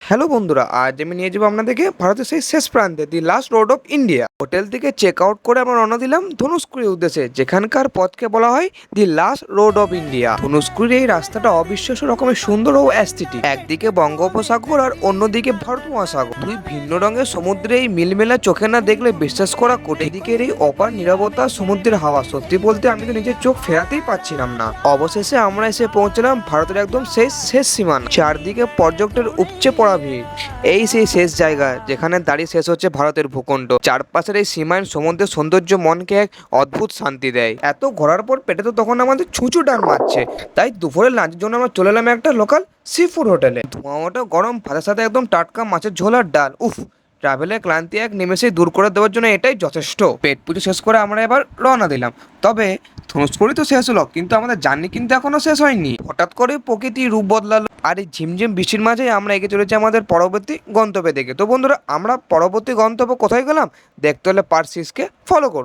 Hello বন্ধুরা, আজ আমি নিয়ে যাবো আপনাদেরকে ভারতের সেই শেষ প্রান্তে দি last road of India. Hotel থেকে চেক আউট করে আমরা রওনা দিলাম ধনুষকুড়ির উদ্দেশ্যে, যেখানকার পথকে বলা হয় the last road of India. ধনুষকুড়ির এই রাস্তাটা অবিশ্বাস্য রকমের সুন্দর ও অ্যাস্থেটিক। একদিকে বঙ্গোপসাগর আর অন্যদিকে ভারত মহাসাগর, দুই ভিন্ন রঙের সমুদ্রে এই মিলমেলা চোখে না দেখলে বিশ্বাস করা কঠিন। এদিকের এই অপার নীরবতা, সমুদ্রের হাওয়া, সত্যি বলতে আমি তো নিজের চোখ ফেরাতেই পাচ্ছিলাম না। অবশেষে আমরা এসে পৌঁছলাম ভারতের একদম শেষ সীমানা। চারদিকে পর্যটকের উপচে পড়া ভিড়। এই সেই শেষ জায়গা যেখানে দাঁড়িয়ে শেষ হচ্ছে ভারতের ভূখণ্ড। চারপাশের এই সীমাহীন সমুদ্রের সৌন্দর্য মনকে এক অদ্ভুত শান্তি দেয়। এত ঘোরার পর পেটে তো তখন আমাদের ছুঁচু টান মারছে, তাই দুপুরের লাঞ্চের জন্য আমরা চলে এলাম একটা লোকাল সি ফুড হোটেলে। ধোঁয়াটা গরম ভাতের সাথে একদম টাটকা মাছের ঝোল আর ডাল, উফ! ট্রাভেলের ক্লান্তি এক নিমেষেই দূর করে দেওয়ার জন্য এটাই যথেষ্ট। পেট পুজো শেষ করে আমরা এবার রওনা দিলাম। তবে ধনুষকুড়ি তো শেষ হলো, কিন্তু আমাদের জার্নি কিন্তু এখনো শেষ হয়নি। হঠাৎ করে প্রকৃতি রূপ বদলালো, আর এই ঝিমঝিম বৃষ্টির মাঝেই আমরা এগিয়ে চলেছি আমাদের পরবর্তী গন্তব্যে দিকে। তো বন্ধুরা, আমরা পরবর্তী গন্তব্য কোথায় গেলাম দেখতে হলে পার্ট 6কে ফলো করুন।